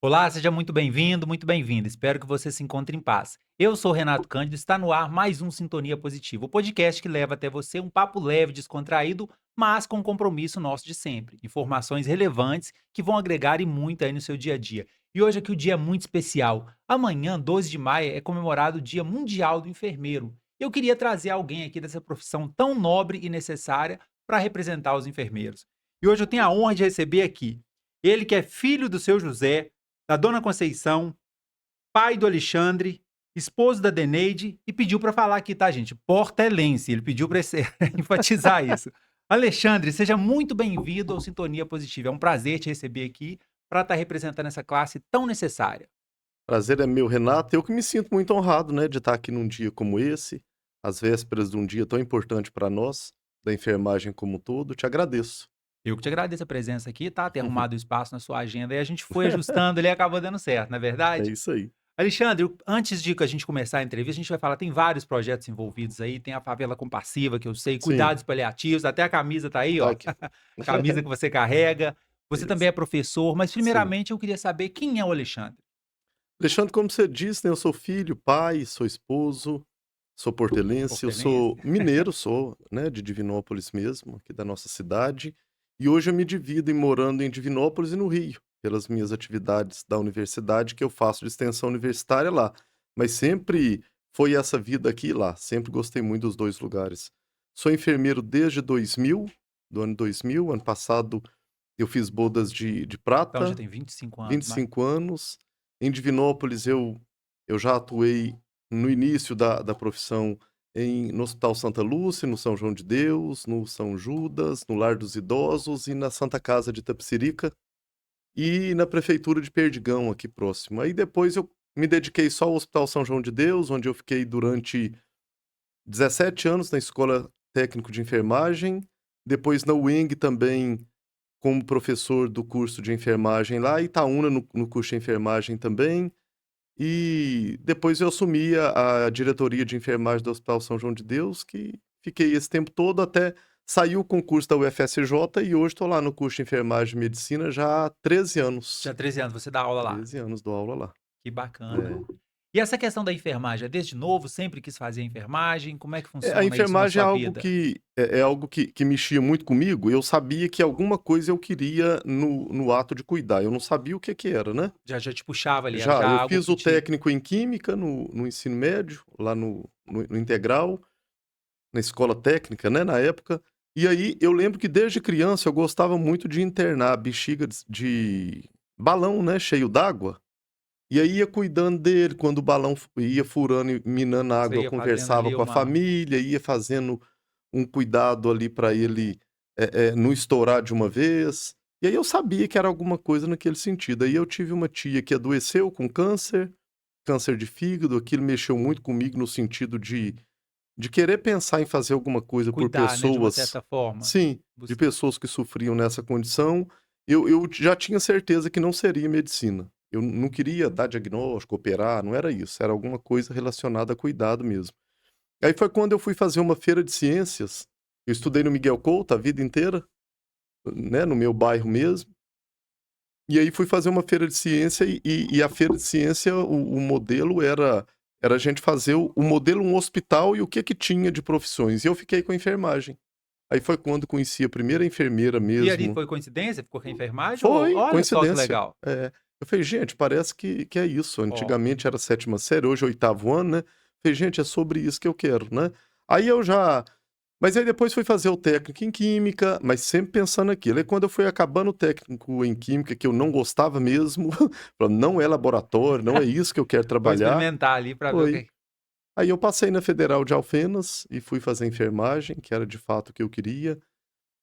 Olá, seja muito bem-vindo, muito bem-vinda. Espero que você se encontre em paz. Eu sou Renato Cândido, está no ar mais um Sintonia Positiva, o podcast que leva até você um papo leve, descontraído, mas com compromisso nosso de sempre. Informações relevantes que vão agregar e muito aí no seu dia a dia. E hoje aqui o dia é muito especial. Amanhã, 12 de maio, é comemorado o Dia Mundial do Enfermeiro. Eu queria trazer alguém aqui dessa profissão tão nobre e necessária para representar os enfermeiros. E hoje eu tenho a honra de receber aqui ele que é filho do seu José, da Dona Conceição, pai do Alexandre, esposo da Deneide e pediu para falar aqui, tá, gente? Portelense, ele pediu para enfatizar isso. Alexandre, seja muito bem-vindo ao Sintonia Positiva. É um prazer te receber aqui para estar representando essa classe tão necessária. Prazer é meu, Renato. Eu que me sinto muito honrado, né, de estar aqui num dia como esse, às vésperas de um dia tão importante para nós, da enfermagem como um todo. Te agradeço. Eu que te agradeço a presença aqui, tá? Ter arrumado o espaço na sua agenda e a gente foi ajustando ali e acabou dando certo, não é É verdade? isso aí. Alexandre, antes de que a gente começar a entrevista, a gente vai falar, tem vários projetos envolvidos aí, tem a favela compassiva, que eu sei, Sim, cuidados paliativos, até a camisa tá aí, tá ó, aqui. camisa que você carrega. Você também Isso. é professor, mas Sim. primeiramente eu queria saber quem é o Alexandre? Alexandre, como você disse, né, eu sou filho, pai, sou esposo, sou portelense, eu Portelense? sou mineiro, sou, né, de Divinópolis mesmo, aqui da nossa cidade, e hoje eu me divido em morando em Divinópolis e no Rio, pelas minhas atividades da universidade que eu faço de extensão universitária lá. Mas sempre foi essa vida aqui e lá, sempre gostei muito dos 2 lugares. Sou enfermeiro desde 2000, do ano 2000, ano passado eu fiz bodas de Então já prata, tem 25 vinte anos, e mas cinco anos. Em Divinópolis eu já atuei no início da profissão no Hospital Santa Lúcia, no São João de Deus, no São Judas, no Lar dos Idosos e na Santa Casa de Itapecerica, e na prefeitura de Perdigão, aqui próximo. Aí depois eu me dediquei só ao Hospital São João de Deus, onde eu fiquei durante 17 anos na Escola Técnico de Enfermagem, depois na UENG também como professor do curso de enfermagem lá, Itaúna no curso de enfermagem também, e depois eu assumi a diretoria de enfermagem do Hospital São João de Deus, que fiquei esse tempo todo até sair o concurso da UFSJ e hoje estou lá no curso de enfermagem e medicina já há 13 já anos. há 13 anos você dá aula lá. 13 anos dou aula lá. Que bacana. É. E essa questão da enfermagem, é desde novo, sempre quis fazer enfermagem? Como é que A funciona isso na enfermagem é sua algo vida? que é algo que mexia muito comigo, eu sabia que alguma coisa eu queria no ato de cuidar, eu não sabia o que que era, né. Já te puxava ali, era Já, já eu algo fiz que o te técnico em química no ensino médio, lá no integral, na escola técnica, né, na época. E aí eu lembro que desde criança eu gostava muito de internar bexiga de balão, né, cheio d'água, e aí ia cuidando dele, quando o balão ia furando e minando a você água, eu ia fazendo conversava ali com a uma família, ia fazendo um cuidado ali para ele, não estourar de uma vez. E aí eu sabia que era alguma coisa naquele sentido. Aí eu tive uma tia que adoeceu com câncer de fígado, aquilo mexeu muito comigo no sentido de querer pensar em fazer alguma coisa por cuidar, né, de uma pessoas, certa forma. sim, de Bus pessoas que sofriam nessa condição. Eu já tinha certeza que não seria medicina. Eu não queria dar diagnóstico, operar, não era isso, era alguma coisa relacionada a cuidado mesmo. Aí foi quando eu fui fazer uma feira de ciências, eu estudei no Miguel Couto a vida inteira, né, no meu bairro mesmo, e aí fui fazer uma feira de ciência e a feira de ciência, o modelo era a gente fazer o modelo um hospital e o que que tinha de profissões, e eu fiquei com a enfermagem. Aí foi quando conheci a primeira enfermeira e ali mesmo. foi coincidência? Ficou com a enfermagem ou Foi, olha só que coincidência. legal. É. Eu falei: "Gente, parece que é isso", Ó, antigamente era sétima série, hoje é oitavo ano, né. Falei: "Gente, é sobre isso que eu quero", né. Aí eu já Mas aí depois fui fazer o técnico em química, mas sempre pensando naquilo. Aí quando eu fui acabando o técnico em química, que eu não gostava mesmo, falando: "Não é laboratório, não é isso que eu quero vou trabalhar", experimentar ali para ver o foi. que Aí eu passei na Federal de Alfenas e fui fazer enfermagem, que era de fato o que eu queria,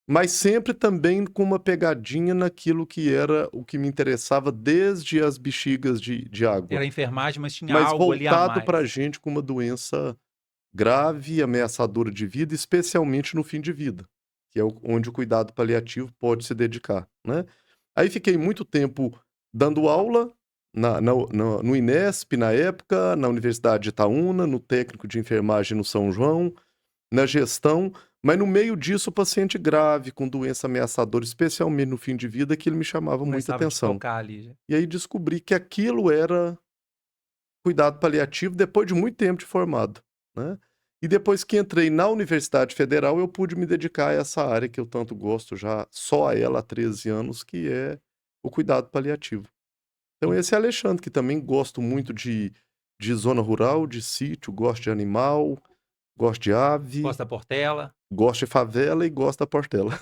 mas sempre também com uma pegadinha naquilo que era o que me interessava desde as bexigas de água, era enfermagem, mas tinha mas algo ali a voltado pra mais. gente com uma doença grave, ameaçadora de vida, especialmente no fim de vida, que é onde o cuidado paliativo pode se dedicar, né. Aí fiquei muito tempo dando aula no Inesp, na época, na Universidade de Itaúna, no técnico de enfermagem no São João, na gestão, mas no meio disso o paciente grave, com doença ameaçadora, especialmente no fim de vida, que ele me chamava muita Começava a te atenção. tocar ali já. E aí descobri que aquilo era cuidado paliativo depois de muito tempo de formado, né. E depois que entrei na Universidade Federal, eu pude me dedicar a essa área que eu tanto gosto já só a ela há 13 anos, que é o cuidado paliativo. Então En esse é Alexandre, que também gosto muito de zona rural, de sítio, gosto de animal, gosto de ave, Gosta da Portela. gosto de favela e gosto da Portela.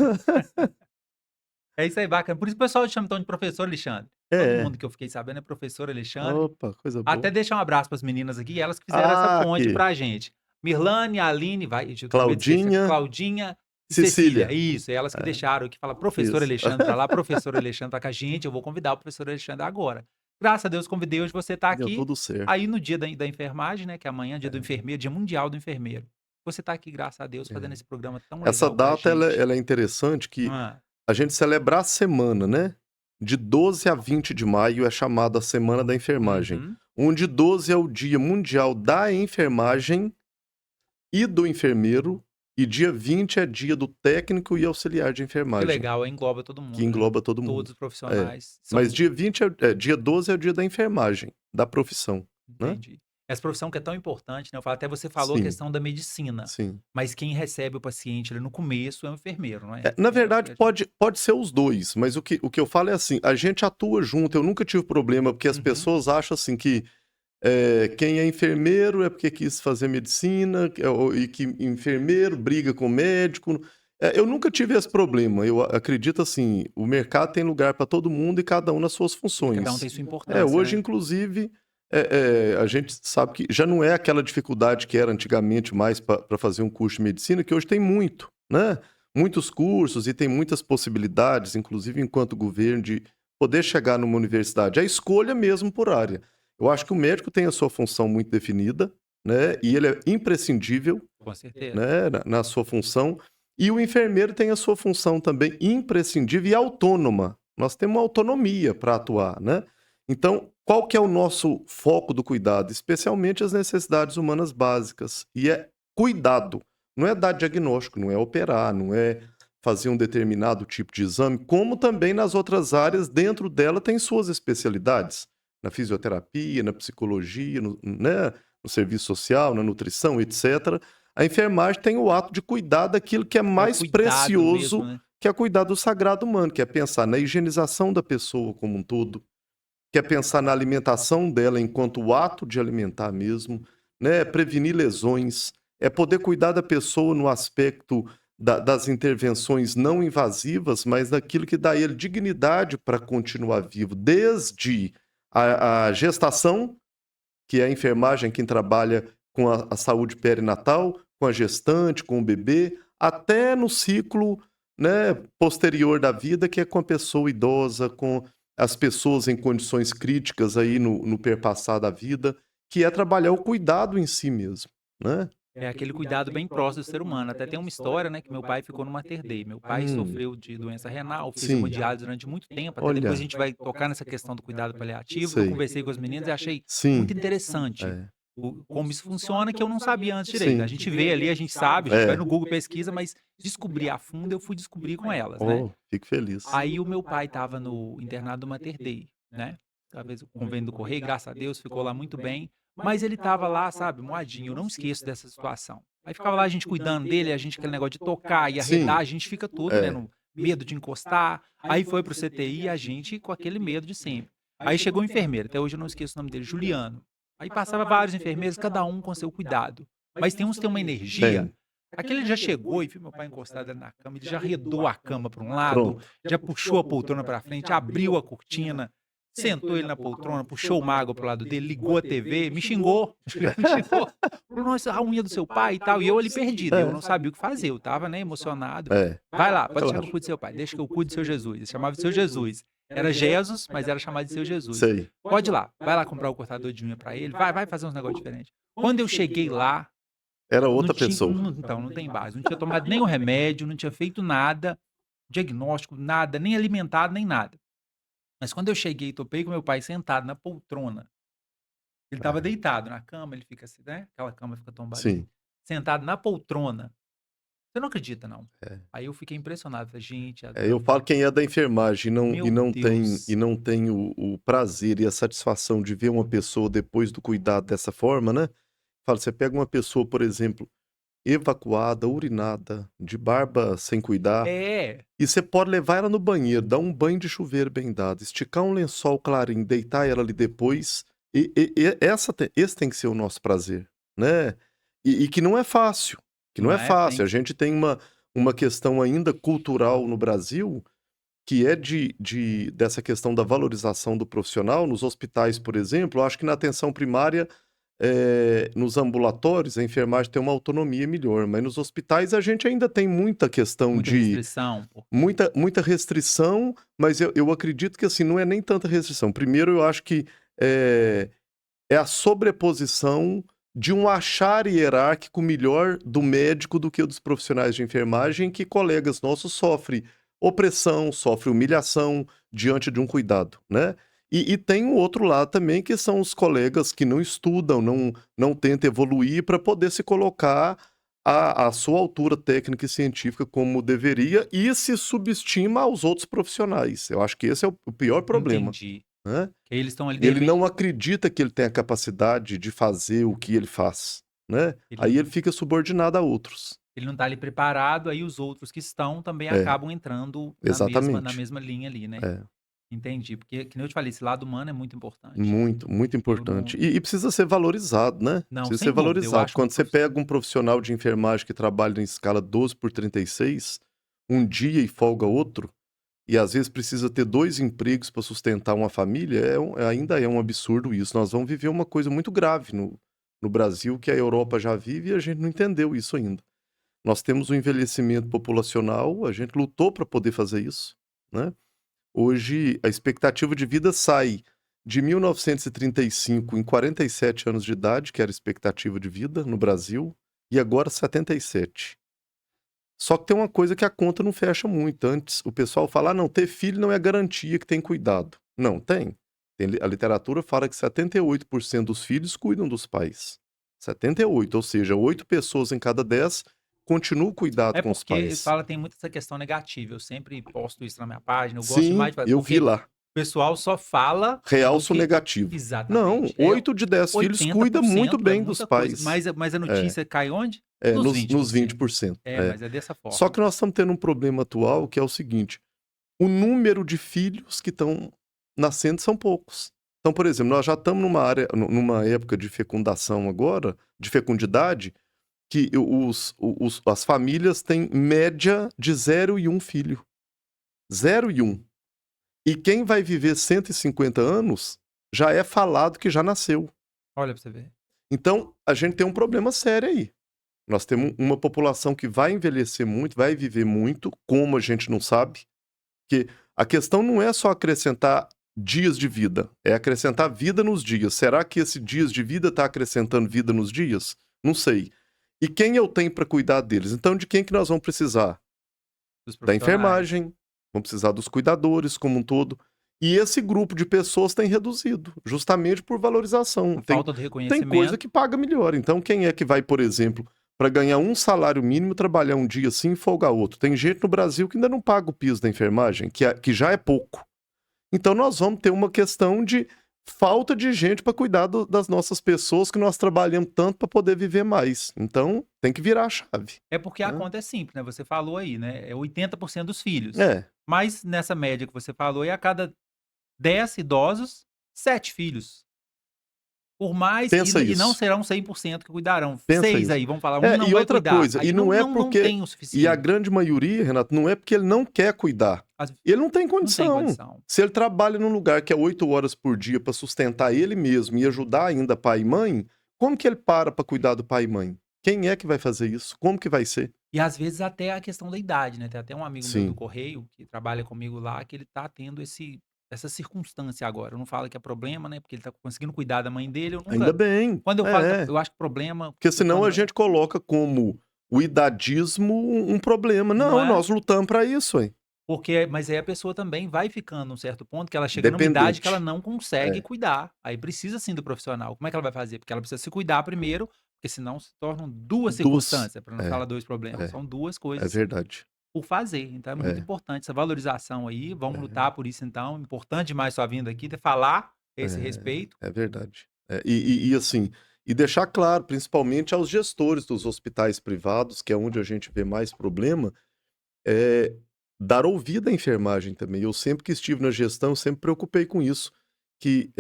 É isso aí, bacana. Por isso que o pessoal te chama então de professor Alexandre. Todo É. mundo que eu fiquei sabendo é professor Alexandre. Opa, coisa Até boa. deixar um abraço para as meninas aqui, elas que fizeram essa Ah, ponte aqui. pra gente. Mirlane, Aline, vai, eu tô com medo de esquecer, Claudinha, Claudinha e Cecília. Cecília. Isso, elas que É, deixaram aqui, fala professor isso. Alexandre tá lá, professor Alexandre tá com a gente, eu vou convidar o professor Alexandre agora. Graças a Deus convidei, hoje você tá Deu aqui, tudo certo. aí no dia da enfermagem, né, que é amanhã, dia do É, enfermeiro, dia mundial do enfermeiro. Você tá aqui, graças a Deus, fazendo é. esse programa tão Essa legal com a data gente. ela é interessante que Hã. a gente celebrar a semana, né, de 12 a 20 de maio é chamada a Semana da Enfermagem, Uhum. onde 12 é o Dia Mundial da Enfermagem e do enfermeiro, e dia 20 é dia do técnico e auxiliar de Que enfermagem, legal, aí engloba todo que mundo, né. engloba todo Todos mundo. os É. profissionais Mas são. dia 20 dia 12 é o dia da enfermagem, da profissão, né. Entendi. Essa profissão que é tão importante, né, eu falo até você falou a Sim, questão da medicina, sim. mas quem recebe o paciente ali no começo é o enfermeiro, não é? Na É o verdade que a gente. pode ser os 2, mas o que eu falo é assim, a gente atua junto, eu nunca tive problema, porque as Uhum. pessoas acham assim que, quem é enfermeiro é porque quis fazer medicina, e que enfermeiro briga com médico. Eu nunca tive esse problema, eu acredito assim, o mercado tem lugar para todo mundo e cada um nas suas Cada um funções. tem sua importância, Hoje né. inclusive, a gente sabe que já não é aquela dificuldade que era antigamente mais para fazer um curso de medicina, que hoje tem muito, né. Muitos cursos e tem muitas possibilidades, inclusive enquanto governo, de poder chegar numa universidade. A escolha mesmo por área. Eu acho que o médico tem a sua função muito definida, né, e ele é imprescindível, Com certeza. né, na sua função, e o enfermeiro tem a sua função também imprescindível e autônoma. Nós temos uma autonomia para atuar, né. Então, qual que é o nosso foco do cuidado? Especialmente as necessidades humanas básicas, e é cuidado. Não é dar diagnóstico, não é operar, não é fazer um determinado tipo de exame, como também nas outras áreas, dentro dela tem suas especialidades, na fisioterapia, na psicologia, né, no serviço social, na nutrição, etc. A enfermagem tem o ato de cuidar daquilo que é É o mais cuidado mesmo, precioso, né. que é cuidar do sagrado humano, que é pensar na higienização da pessoa como um todo, que é pensar na alimentação dela enquanto o ato de alimentar mesmo, né, prevenir lesões, é poder cuidar da pessoa no aspecto das intervenções não invasivas, mas daquilo que dá a ele dignidade para continuar vivo, desde a gestação, que é a enfermagem quem trabalha com a saúde perinatal, com a gestante, com o bebê, até no ciclo, né, posterior da vida, que é com a pessoa idosa, com as pessoas em condições críticas aí no perpassar da vida, que é trabalhar o cuidado em si mesmo, né. É aquele cuidado bem próximo do ser humano. Até tem uma história, né, que meu pai ficou no Mater Dei. Meu pai Hum, sofreu de doença renal, fez sim. hemodiálise durante muito tempo, até depois a Olha, gente vai tocar nessa questão do cuidado paliativo, que eu sei. conversei com as meninas e achei muito Sim, interessante é. como isso funciona, que eu não sabia antes direito. A Sim. gente vê ali, a gente sabe, a gente vai É. no Google pesquisa, mas descobrir a fundo eu fui descobrir com elas, né. Oh, fico feliz. Aí o meu pai estava no internado do Mater Dei, né, talvez o convênio do Correio, graças a Deus, ficou lá muito bem, mas ele estava lá, sabe, moadinho, eu não esqueço dessa situação. Aí ficava lá a gente cuidando dele, a gente aquele negócio de tocar e arredar, Sim, a gente fica todo, né, é. no medo de encostar, aí foi para o CTI, a gente com aquele medo de sempre. Aí chegou o enfermeiro, até hoje eu não esqueço o nome dele, Juliano. Aí passava vários enfermeiros, cada um com seu cuidado, mas tem uns que têm uma energia. Tem. Aquele já chegou e viu meu pai encostado ali na cama, ele já arredou a cama para um lado, Pronto. já puxou a poltrona para frente, abriu a cortina, sentou ele na poltrona, puxou uma água pro lado dele, ligou a TV, me xingou, me xingou. Falou: "Nossa, a unha do seu pai e tal", e eu ali perdido, eu É, não sabia o que fazer, eu estava, né, emocionado. é, "Vai lá, pode deixar que eu claro. cuido do seu pai, deixa que eu cuido do seu Jesus", ele chamava de seu Jesus. Era Jesus, mas era chamado de seu Jesus. Sei. "Pode ir lá, vai lá comprar o cortador de unha para ele, vai fazer uns negócios diferentes". Quando eu cheguei lá, Era não outra tinha pessoa. então, não tem base, não tinha tomado nem o remédio, não tinha feito nada, diagnóstico, nada, nem alimentado, nem nada. Mas quando eu cheguei, topei com meu pai sentado na poltrona, ele estava É, deitado na cama, ele fica assim, né, aquela cama fica tombadinha. sim. sentado na poltrona. Você não acredita, não. É. Aí eu fiquei impressionado, falei: "Gente, Eu falo quem é da enfermagem meu e Deus". não tem o prazer e a satisfação de ver uma pessoa depois do cuidado dessa forma, né? Fala, você pega uma pessoa, por exemplo, evacuada, urinada, de barba sem cuidar, É, e você pode levar ela no banheiro, dar um banho de chuveiro bem dado, esticar um lençol clarinho, deitar ela ali depois, esse tem que ser o nosso prazer, né? E que não é fácil, que não não é é? fácil. Tem A gente tem uma questão ainda cultural no Brasil que é dessa questão da valorização do profissional. Nos hospitais, por exemplo, eu acho que na atenção primária, nos ambulatórios, a enfermagem tem uma autonomia melhor, mas nos hospitais a gente ainda tem muita questão muita de restrição, porque muita restrição, mas eu acredito que, assim, não é nem tanta restrição. Primeiro, eu acho que é, é a sobreposição de um achar hierárquico melhor do médico do que o dos profissionais de enfermagem, que colegas nossos sofrem opressão, sofrem humilhação diante de um cuidado, né? E tem o outro lado também, que são os colegas que não estudam, não tentam evoluir para poder se colocar à sua altura técnica e científica como deveria e se subestima aos outros profissionais. Eu acho que esse é o pior problema, entendi. né? Que eles estão ali, de Ele não repente, acredita que ele tem a capacidade de fazer o que ele faz, né? Aí ele ele fica subordinado a outros. ele não está ali preparado, aí os outros que estão também É, acabam entrando na exatamente. mesma linha ali, né. É, Entendi, porque que nem eu te falei, esse lado humano é muito importante. muito, muito Eu importante. não E precisa ser valorizado, né? não, Precisa sem ser dúvida, eu valorizado. acho uma Quando você profissão pega um profissional de enfermagem que trabalha em escala 12 por 36, um dia e folga outro, e às vezes precisa ter 2 empregos para sustentar uma família, ainda é um absurdo isso. Nós vamos viver uma coisa muito grave no Brasil, que a Europa já vive e a gente não entendeu isso ainda. Nós temos um envelhecimento populacional, a gente lutou para poder fazer isso, né? Hoje, a expectativa de vida sai de 1935 em 47 anos de idade, que era a expectativa de vida no Brasil, e agora 77. Só que tem uma coisa que a conta não fecha muito. Antes, o pessoal fala: "Ah, não, ter filho não é garantia que tem cuidado". Não, tem. A literatura fala que 78% dos filhos cuidam dos pais. 78, ou seja, 8 pessoas em cada 10 continuam o cuidado é com os porque pais. fala tem muito essa questão negativa, eu sempre posto isso na minha página, eu gosto demais Sim, de falar, eu vi porque lá. o pessoal só fala do Realço que negativo. Não, exatamente, é 8 de 10 filhos cuida muito 80% é bem dos muita coisa, pais. mas a É, notícia cai onde? é, Nos nos 20%. 20%. É, É. mas é dessa Só forma. que nós estamos tendo um problema atual que é o seguinte: o número de filhos que estão nascendo são poucos. Então, por exemplo, nós já estamos numa época de fecundação agora, de fecundidade, que as famílias têm média de 0 e 1 filho. 0 e 1. E quem vai viver 150 anos já é falado que já nasceu. Olha pra você ver. Então, a gente tem um problema sério aí. Nós temos uma população que vai envelhecer muito, vai viver muito, como a gente não sabe. Que a questão não é só acrescentar dias de vida, é acrescentar vida nos dias. Será que esse dias de vida está acrescentando vida nos dias? Não sei. E quem eu tenho para cuidar deles? Então, de quem que nós vamos precisar? Dos Da profissionais. enfermagem, vamos precisar dos cuidadores como um todo. E esse grupo de pessoas tem reduzido, justamente por valorização. A Tem, falta do tem coisa reconhecimento. que paga melhor. Então, quem é que vai, por exemplo, para ganhar um salário mínimo, trabalhar um dia assim e folgar outro? Tem gente no Brasil que ainda não paga o piso da enfermagem, que já é pouco. Então, nós vamos ter uma questão de falta de gente para cuidar das nossas pessoas que nós trabalhamos tanto para poder viver mais. Então, tem que virar a chave, É porque a né? conta é simples, né, você falou aí, né, é 80% dos filhos. É, Mas nessa média que você falou aí, a cada 10 idosos, 7 filhos. Por mais pensa e não isso. serão 100% que cuidarão. Pensa 6 isso. aí, vamos falar, um É, não e vai outra cuidar, coisa, aí e não é não porque. tem o E a suficiente. grande maioria, Renato, não é porque ele não quer cuidar. As Ele não tem não tem condição. condição. Se ele trabalha num lugar que é 8 horas por dia para sustentar ele mesmo e ajudar ainda pai e mãe, como que ele para cuidar do pai e mãe? Quem é que vai fazer isso? Como que vai ser? E às vezes até a questão da idade, né, tem até um amigo meu do Sim, correio, que trabalha comigo lá, que ele tá tendo essa circunstância agora. Eu não falo que é problema, né, porque ele tá conseguindo cuidar da mãe dele, eu ainda nunca bem. quando eu falo que É. eu acho que problema, Porque senão a quando gente coloca como o idadismo um problema. não Não, é. nós lutamos para isso, hein? Porque mas aí a pessoa também vai ficando num certo ponto que ela chega numa idade que ela Dependente. não consegue É. cuidar. Aí precisa sim do profissional. Como é que ela vai fazer? Porque ela precisa se cuidar primeiro, porque porque senão se tornam 2 2 circunstâncias, para não é, falar 2 problemas, é, são 2 é coisas verdade. por fazer, então é muito É, importante essa valorização aí, vamos é, lutar por isso então, importante demais sua vinda aqui, de falar esse respeito. é verdade. E assim, e deixar claro, principalmente aos gestores dos hospitais privados, que é onde a gente vê mais problema, é dar ouvido à enfermagem também. Eu sempre que estive na gestão, eu sempre preocupei com isso, que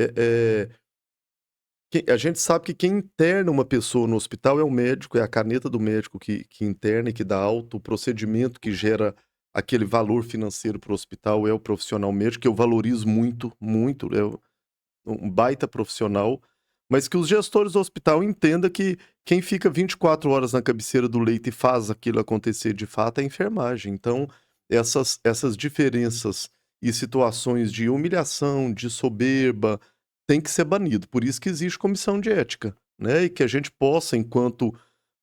a gente sabe que quem interna uma pessoa no hospital é o médico, é a caneta do médico que interna e que dá alta, o procedimento que gera aquele valor financeiro para o hospital é o profissional médico, que eu valorizo muito, muito, é um baita profissional, mas que os gestores do hospital entendam que quem fica 24 horas na cabeceira do leito e faz aquilo acontecer de fato é a enfermagem. Então, essas diferenças e situações de humilhação, de soberba, tem que ser banido. Por isso que existe comissão de ética, né? E que a gente possa, enquanto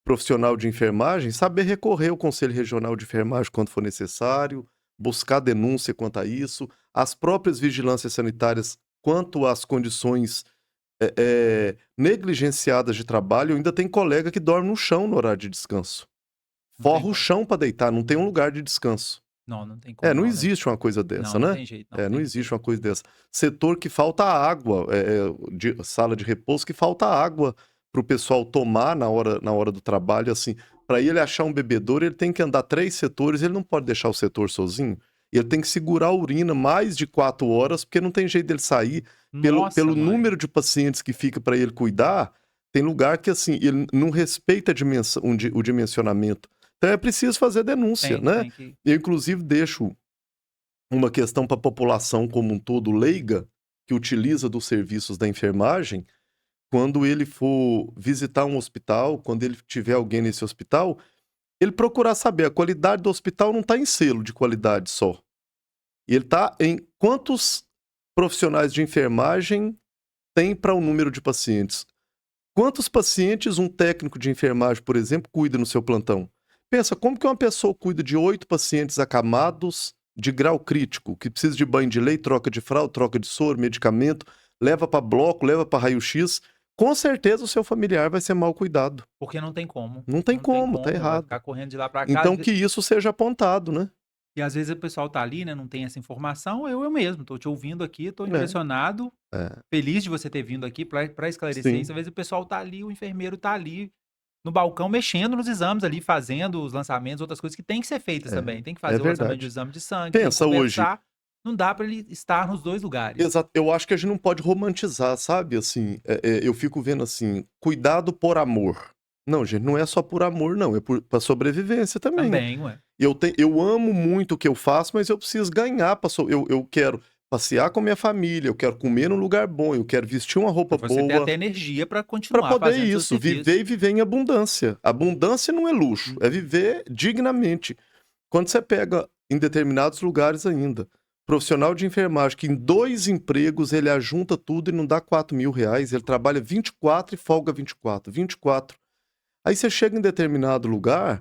profissional de enfermagem, saber recorrer ao Conselho Regional de Enfermagem quando for necessário, buscar denúncia quanto a isso, as próprias vigilâncias sanitárias quanto às condições negligenciadas de trabalho. Ainda tem colega que dorme no chão no horário de descanso. Não tem Forra o como. chão para deitar, não tem um lugar de descanso. Não, não tem como Não não, né. existe uma coisa dessa, Não, não né? tem jeito, não Não tem que existe ter. uma coisa dessa. Setor que falta água, sala de repouso que falta água para o pessoal tomar na hora do trabalho, assim. Para ele achar um bebedouro, ele tem que andar 3 setores, ele não pode deixar o setor sozinho. Ele tem que segurar a urina mais de 4 horas, porque não tem jeito dele sair. Pelo Nossa número mãe, de pacientes que fica para ele cuidar, tem lugar que, assim, ele não respeita o dimensionamento. Então é preciso fazer denúncia, né? tem que Eu, inclusive, deixo uma questão para a população como um todo leiga, que utiliza dos serviços da enfermagem, quando ele for visitar um hospital, quando ele tiver alguém nesse hospital, ele procurar saber, a qualidade do hospital não está em selo de qualidade só. E ele está em quantos profissionais de enfermagem tem para o número de pacientes. Quantos pacientes um técnico de enfermagem, por exemplo, cuida no seu plantão? Pensa, como que uma pessoa cuida de 8 pacientes acamados de grau crítico, que precisa de banho de leite, troca de fralda, troca de soro, medicamento, leva para bloco, leva para raio-x? Com certeza o seu familiar vai ser mal cuidado. porque não tem como, Não tem não tem como, tá como, vai errado. ficar correndo de lá para cá, às Então ve que isso seja apontado, né? e às vezes o pessoal tá ali, né, não tem essa informação, eu mesmo tô te ouvindo aqui, tô É, impressionado, é, feliz de você ter vindo aqui para esclarecer isso, sim, às vezes o pessoal tá ali, o enfermeiro tá ali, no balcão mexendo nos exames ali, fazendo os lançamentos, outras coisas que tem que ser feitas também, tem que é fazer o lançamento de verdade. exame de sangue, tem que Pensa hoje, conversar, não dá para ele estar nos 2 lugares. exato, eu acho que a gente não pode romantizar, sabe, assim, eu fico vendo assim, cuidado por amor. Não, gente, não é só por amor não, é pra sobrevivência também. Também, ué. Eu amo muito o que eu faço, mas eu preciso ganhar pra eu quero passear com a minha família, eu quero comer num lugar bom, eu quero vestir uma Pra roupa você ter boa, até energia para para continuar poder fazendo seu isso, serviço. viver e viver em abundância. Abundância não é luxo, Hum, é viver dignamente. Quando você pega em determinados lugares ainda, profissional de enfermagem que em 2 empregos ele ajunta tudo e não dá R$ 4.000, ele trabalha 24 e folga 24, 24. Aí você chega em determinado lugar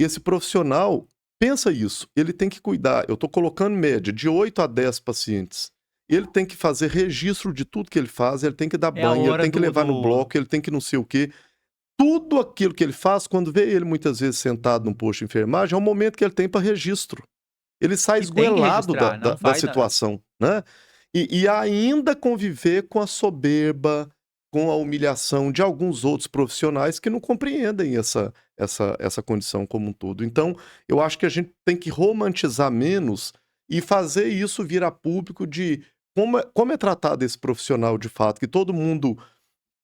e esse profissional, pensa isso, ele tem que cuidar, eu estou colocando média de 8 a 10 pacientes. Ele tem que fazer registro de tudo que ele faz, ele tem que dar é a banho, ele hora tem que do levar no do bloco, ele tem que não sei o quê. Tudo aquilo que ele faz, quando vê ele muitas vezes sentado num posto de enfermagem, é o momento que ele tem para registro. Ele sai e tem que esgoelado da, registrar, da, não da vai na situação, né? E ainda conviver com a soberba, com a humilhação de alguns outros profissionais que não compreendem essa condição como um todo. Então, eu acho que a gente tem que romantizar menos e fazer isso virar público de como é tratado esse profissional de fato, que todo mundo,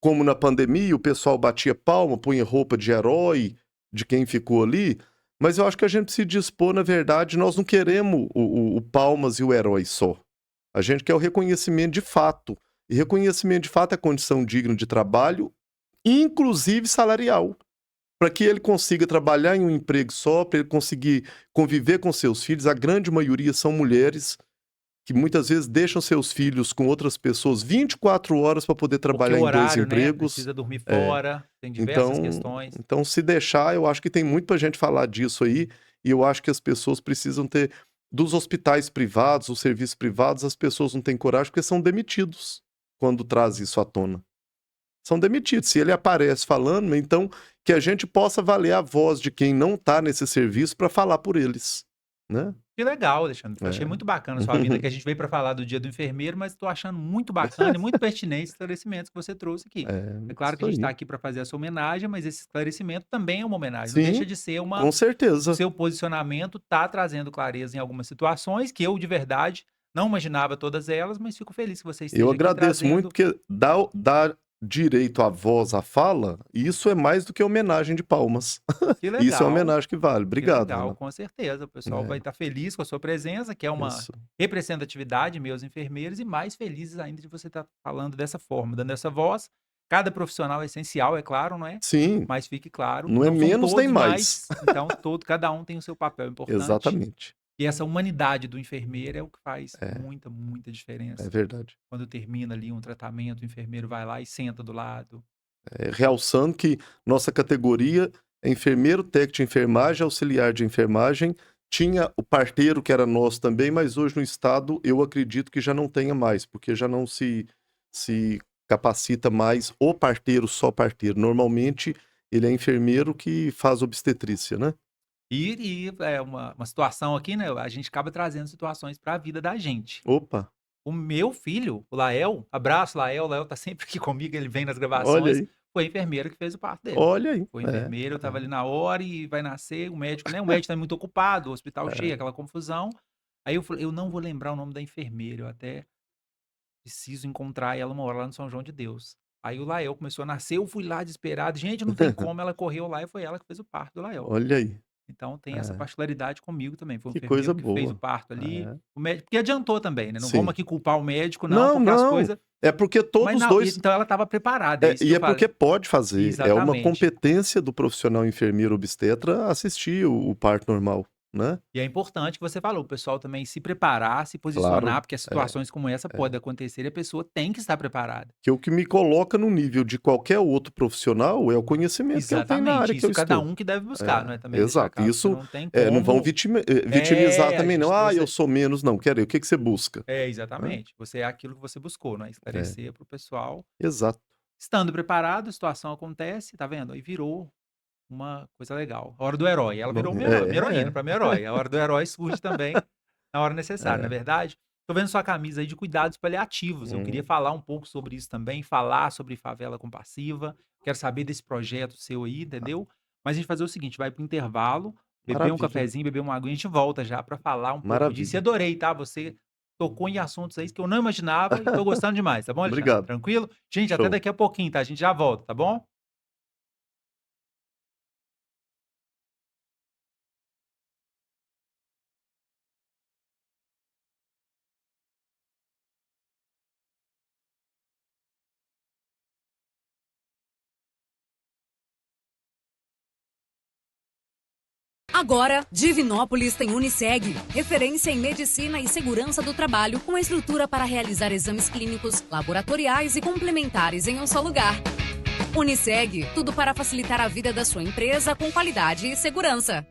como na pandemia, o pessoal batia palma, punha roupa de herói de quem ficou ali, mas eu acho que a gente se dispor, na verdade, nós não queremos o palmas e o herói só. A gente quer o reconhecimento de fato. E reconhecimento de fato é condição digna de trabalho, inclusive salarial, para que ele consiga trabalhar em um emprego só, para ele conseguir conviver com seus filhos. A grande maioria são mulheres que muitas vezes deixam seus filhos com outras pessoas 24 horas para poder porque trabalhar o em 2 horário, né, empregos. precisa dormir É. fora, tem diversas Então, questões. então se deixar, eu acho que tem muito pra gente falar disso aí, e eu acho que as pessoas precisam ter dos hospitais privados, os serviços privados, as pessoas não têm coragem porque são demitidos quando traz isso à tona. são demitidos. Se ele aparece falando, então que a gente possa valer a voz de quem não está nesse serviço para falar por eles, né? Que legal, Alexandre. Achei É. muito bacana a sua vinda, que a gente veio para falar do Dia do Enfermeiro, mas estou achando muito bacana e muito pertinente os esclarecimentos que você trouxe aqui. É, É claro que isso a gente está aí. aqui para fazer essa homenagem, mas esse esclarecimento também é uma homenagem. Não deixa Sim, de ser com o certeza. seu posicionamento tá trazendo clareza em algumas situações que eu, de verdade, não imaginava todas elas, mas fico feliz que você Eu esteja aqui agradeço muito, trazendo. porque dar direito à voz, à fala, isso é mais do que homenagem de palmas. Que Isso é uma legal. homenagem que vale. Que Obrigado, legal, Renato. com certeza. O pessoal vai É, estar feliz com a sua presença, que é uma isso. representatividade, meus enfermeiros, e mais felizes ainda de você estar falando dessa forma, dando essa voz. Cada profissional é essencial, é claro, não é? Sim, Mas fique claro, não é não são menos nem todos, mais. mas então cada um tem o seu papel importante. Exatamente. E essa humanidade do enfermeiro é o que faz É, muita, muita é diferença. verdade. Quando termina ali um tratamento, o enfermeiro vai lá e senta do lado. Realçando que nossa categoria é enfermeiro, técnico de enfermagem, auxiliar de enfermagem. Tinha o parteiro, que era nosso também, mas hoje no estado eu acredito que já não tenha mais, porque já não se capacita mais o parteiro, só parteiro. Normalmente ele é enfermeiro que faz obstetrícia, né? E é uma situação aqui, né? A gente acaba trazendo situações para a vida da gente. Opa, O meu filho, o Lael, abraço Lael, o Lael tá sempre aqui comigo, ele vem nas olha gravações, aí, foi a enfermeira que fez o parto dele. olha aí. Foi a É, enfermeira, eu estava ali na hora e vai nascer, o médico, né, o médico tá muito ocupado, o hospital cheio, é. aquela confusão. Aí eu falei: "Eu não vou lembrar o nome da enfermeira, eu até preciso encontrar ela uma hora lá no São João de Deus". Aí o Lael começou a nascer, eu fui lá desesperado, gente, não tem como, ela correu lá e foi ela que fez o parto do Lael. Olha aí. Então tem essa É, particularidade comigo também, foi um que coisa enfermeiro que fez o boa. parto ali, É, o médico porque adiantou também, né, não vamos sim. aqui culpar o médico não, Não, porque as não. coisas É porque mas todos não, dois. então ela estava preparada, é isso que E eu é porque falei. pode fazer. É uma Exatamente. competência do profissional enfermeiro obstetra assistir o parto normal, né? E é importante que você falou, o pessoal também se preparar, se Claro. posicionar, porque É, situações como essa é. podem acontecer e a pessoa tem que estar preparada. Que o que me coloca no nível de qualquer outro profissional é o conhecimento que eu tenho na área Exatamente, que eu isso cada estou. um que deve buscar, não é, É, também deixar exato. claro, porque Isso, não tem não vão como vitimizar a também não. gente "Ah, eu trouxe sou menos", não. Quero ver, o que que você busca? Né? exatamente, você é aquilo que você buscou, né, É, esclarecer para o pessoal. exato. Estando preparado, a situação acontece, tá vendo, aí virou uma coisa legal. A hora do herói, ela virou meu herói, minha heroína, É, para mim herói. A hora do herói surge também na hora necessária, não é é. verdade? Tô vendo sua camisa aí de cuidados paliativos, eu queria Hum, falar um pouco sobre isso também, falar sobre favela compassiva, quero saber desse projeto seu aí, entendeu? Mas a gente fazer o seguinte, vai para o intervalo, beber um maravilha, cafezinho, beber uma aguinha, a gente volta já para falar um pouco disso. E maravilha. adorei, tá? Você tocou em assuntos aí que eu não imaginava e tô gostando demais, tá bom, Alexandre? Obrigado. Tranquilo? Gente, até Show. daqui a pouquinho, tá? A gente já volta, tá bom? Agora, Divinópolis tem Uniseg, referência em medicina e segurança do trabalho, com estrutura para realizar exames clínicos, laboratoriais e complementares em um só lugar. Uniseg, tudo para facilitar a vida da sua empresa com qualidade e segurança.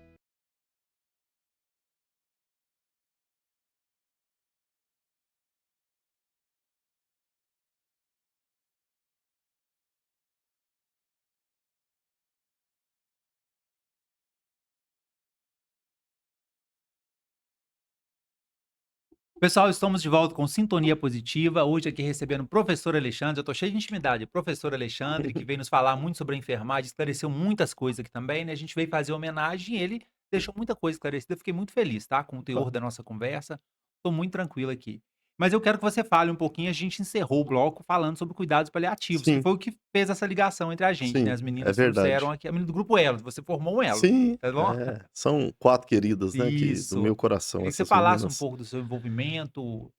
Pessoal, estamos de volta com Sintonia Positiva. Hoje aqui recebendo o professor Alexandre. Eu tô cheio de intimidade. Professor Alexandre, que veio nos falar muito sobre a enfermagem, esclareceu muitas coisas aqui também, né? A gente veio fazer homenagem e ele deixou muita coisa esclarecida. Eu fiquei muito feliz, tá? Com o teor da nossa conversa. Tô muito tranquilo aqui. Mas eu quero que você fale um pouquinho. A gente encerrou o bloco falando sobre cuidados paliativos, que Sim, foi o que fez essa ligação entre a gente, né? sim, As é meninas trouxeram verdade. aqui, a menina do grupo Elo, você formou um elo, Sim, tá bom? são 4 queridas, né, que do Isso. meu coração, Queria que você essas falasse um meninas. pouco do seu envolvimento.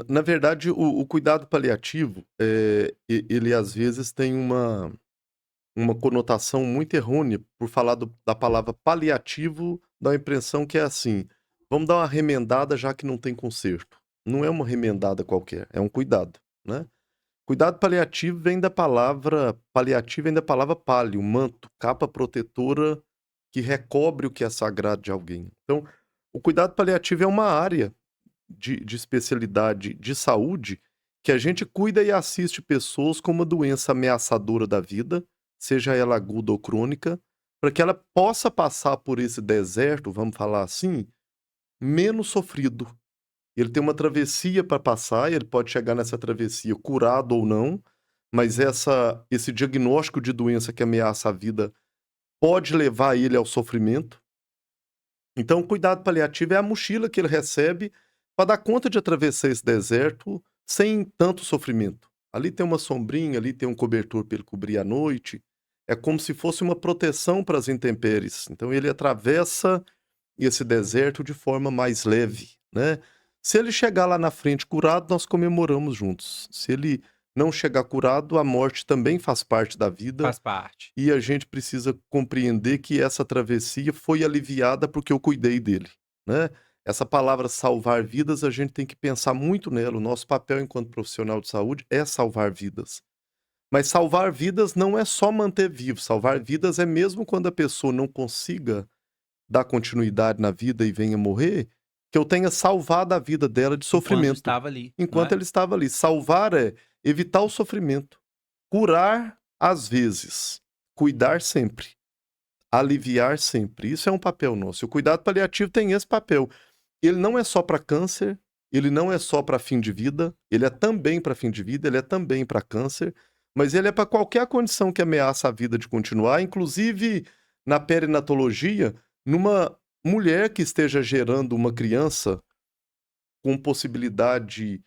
Na verdade, o cuidado paliativo, ele às vezes tem uma conotação muito errônea por falar da palavra paliativo, dá a impressão que é assim: "Vamos dar uma remendada já que não tem conserto". Não é uma remendada qualquer, é um cuidado, né. Cuidado paliativo vem da palavra palio, manto, capa protetora que recobre o que é sagrado de alguém. Então, o cuidado paliativo é uma área de especialidade de saúde que a gente cuida e assiste pessoas com uma doença ameaçadora da vida, seja ela aguda ou crônica, para que ela possa passar por esse deserto, vamos falar assim, menos sofrido. Ele tem uma travessia para passar, e ele pode chegar nessa travessia curado ou não, mas esse diagnóstico de doença que ameaça a vida pode levar ele ao sofrimento. Então, o cuidado paliativo é a mochila que ele recebe para dar conta de atravessar esse deserto sem tanto sofrimento. Ali tem uma sombrinha, ali tem um cobertor para ele cobrir a noite. É como se fosse uma proteção para as intempéries. Então, ele atravessa esse deserto de forma mais leve, né? Se ele chegar lá na frente curado, nós comemoramos juntos. Se ele não chegar curado, a morte também faz parte da vida. Faz parte. E a gente precisa compreender que essa travessia foi aliviada porque eu cuidei dele, né? Essa palavra salvar vidas, a gente tem que pensar muito nela. O nosso papel enquanto profissional de saúde é salvar vidas. Mas salvar vidas não é só manter vivo. Salvar vidas é mesmo quando a pessoa não consiga dar continuidade na vida e venha morrer, que eu tenha salvado a vida dela de Enquanto sofrimento. estava ali, não Enquanto é? ele estava ali. Salvar é evitar o sofrimento. Curar, às vezes. Cuidar sempre. Aliviar sempre. Isso é um papel nosso. O cuidado paliativo tem esse papel. Ele não é só para câncer, ele não é só para fim de vida, ele é também para fim de vida, ele é também para câncer, mas ele é para qualquer condição que ameaça a vida de continuar, inclusive na perinatologia, numa mulher que esteja gerando uma criança com possibilidade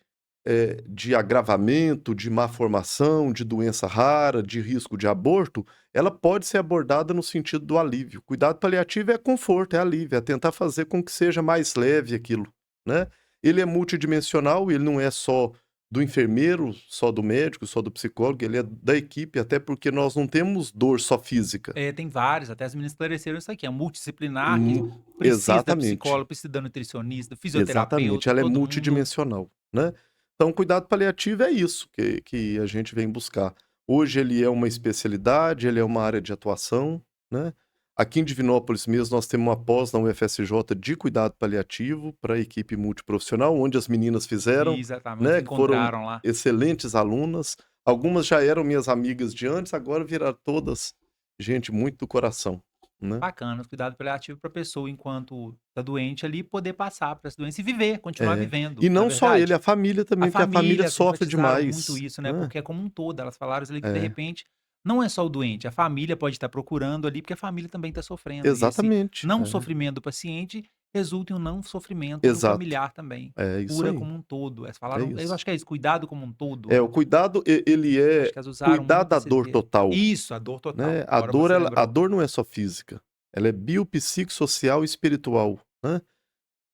de agravamento, de má formação, de doença rara, de risco de aborto, ela pode ser abordada no sentido do alívio. Cuidado paliativo é conforto, é alívio, é tentar fazer com que seja mais leve aquilo, né? Ele é multidimensional, ele não é só do enfermeiro, só do médico, só do psicólogo, ele é da equipe, até porque nós não temos dor só física. Tem vários, até as meninas esclareceram isso aqui. É multidisciplinar, que precisa da Exatamente. psicóloga, precisa da nutricionista, fisioterapeuta, Exatamente, ela é todo mundo. multidimensional, né? Então, cuidado paliativo é isso que a gente vem buscar. Hoje ele é uma especialidade, ele é uma área de atuação, né? Aqui em Divinópolis mesmo nós temos uma pós na UFSJ de cuidado paliativo para a equipe multiprofissional, onde as meninas fizeram, Exatamente, né? se Que foram encontraram lá. excelentes alunas. Algumas já eram minhas amigas de antes, agora viraram todas gente muito do coração, né? Bacana, cuidado paliativo para a pessoa, enquanto tá doente ali, poder passar para essa doença e viver, continuar vivendo. E não é não só verdade? ele, a família também, porque a família As sofre enfatizaram demais, muito isso, né? né? Porque é como um todo. Elas falaram ali que, de É. repente, não é só o doente, a família pode estar procurando ali, porque a família também está sofrendo. E esse Exatamente. não É. sofrimento do paciente resulta em um não sofrimento do Exato. familiar também. É isso Cura aí. como um todo. Elas falaram, eu isso. acho que é isso, cuidado como um todo. O cuidado, ele é Acho que elas usaram cuidar muito da esse dor termo. total, Isso, a dor total. né? A Agora dor, você a lembrou. dor não é só física, ela é biopsicossocial e espiritual, né?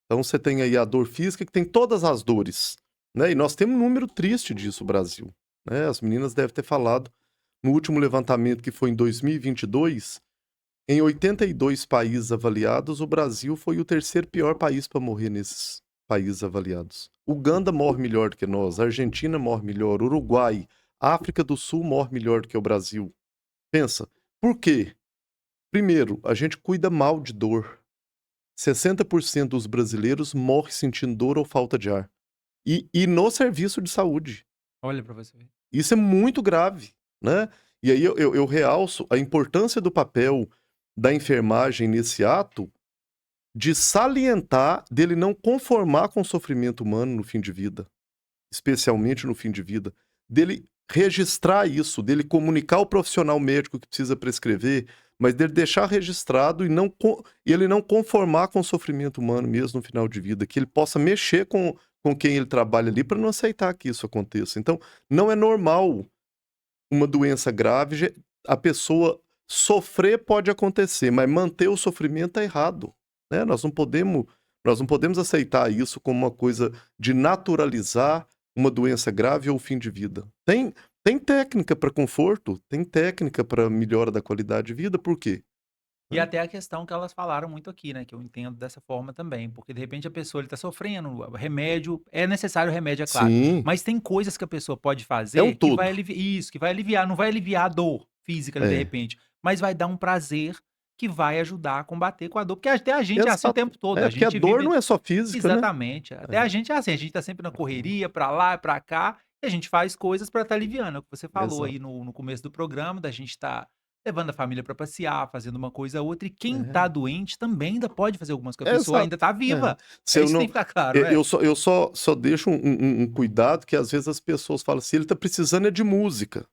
Então você tem aí a dor física, que tem todas as dores, né? E nós temos um número triste disso, Brasil, né? As meninas devem ter falado no último levantamento, que foi em 2022, em 82 países avaliados, o Brasil foi o terceiro pior país para morrer nesses países avaliados. Uganda morre melhor do que nós, a Argentina morre melhor, Uruguai, a África do Sul morre melhor do que o Brasil. Pensa, por quê? Primeiro, a gente cuida mal de dor. 60% dos brasileiros morrem sentindo dor ou falta de ar. E no serviço de saúde. Olha para você ver. Isso é muito grave, né? E aí eu realço a importância do papel da enfermagem nesse ato de salientar, dele não conformar com o sofrimento humano no fim de vida, especialmente no fim de vida, dele registrar isso, dele comunicar ao profissional médico que precisa prescrever, mas dele deixar registrado e ele não conformar com o sofrimento humano mesmo no final de vida, que ele possa mexer com quem ele trabalha ali para não aceitar que isso aconteça. Então, não é normal uma doença grave, a pessoa sofrer pode acontecer, mas manter o sofrimento é errado, né? Nós não podemos aceitar isso como uma coisa de naturalizar uma doença grave ou fim de vida. Tem técnica para conforto, tem técnica para melhora da qualidade de vida, por quê? E até a questão que elas falaram muito aqui, né, que eu entendo dessa forma também, porque de repente a pessoa ele tá sofrendo, o remédio é necessário o remédio, é claro, Sim, mas tem coisas que a pessoa pode é um fazer que vai todo. que vai aliviar, não vai aliviar a dor física ali de É, repente, mas vai dar um prazer que vai ajudar a combater com a dor, porque até a gente é assim o exato. tempo todo, a Porque a gente dor vive não é só física, né? exatamente, até a gente é assim, a gente tá sempre na correria, pra lá e pra cá, E a gente faz coisas para estar aliviando, é o que você falou Exato. aí no começo do programa, da gente estar levando a família para passear, fazendo uma coisa ou outra, e quem tá É, doente também ainda pode fazer algumas coisas, a pessoa ainda exato. tá É. viva. Se É eu isso que tem não que ficar claro, né. eu só deixo um cuidado que às vezes as pessoas falam assim: "Ele tá precisando é de música".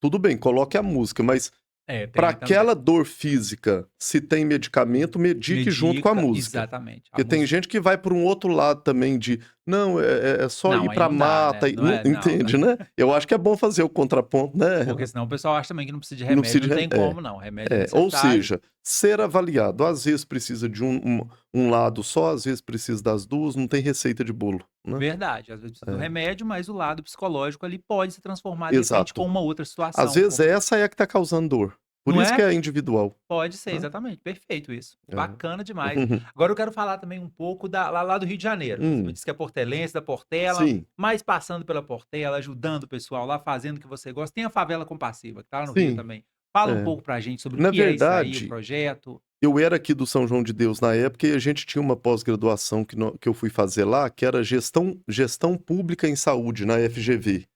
Tudo bem, coloque a música, mas É, para tem também. aquela dor física, se tem medicamento, medique junto com a Medica música. exatamente, a Porque tem música gente que vai por um outro lado também de: "Não, é só não, ir aí pra não dá, né, mata", e não não é não, entende, né. Eu acho que é bom fazer o contraponto, né, porque Renato? senão o pessoal acha também que não precisa de Não remédio, precisa de não tem como não, remédio é ou necessário. seja, ser avaliado. Às vezes precisa de um lado só, às vezes precisa das 2, não tem receita de bolo, né. Verdade, às vezes precisa do É, remédio, mas o lado psicológico ali pode se transformar de repente com exato. uma outra Às situação, vezes como essa é a que tá causando dor. Por não isso que é? é individual, Pode ser, né. exatamente, perfeito isso, É. bacana demais. Agora eu quero falar também um pouco da lá do Rio de Janeiro, você me Hum, disse que é portelense, da Portela, sim, mas passando pela Portela, ajudando o pessoal lá, fazendo o que você gosta. Tem a Favela Compassiva, que tá lá no Rio sim, também. Fala um é. pouco pra gente sobre o Na que é isso aí, o verdade, projeto. eu era aqui do São João de Deus na época e a gente tinha uma pós-graduação que eu fui fazer lá, que era gestão pública em saúde, na FGV.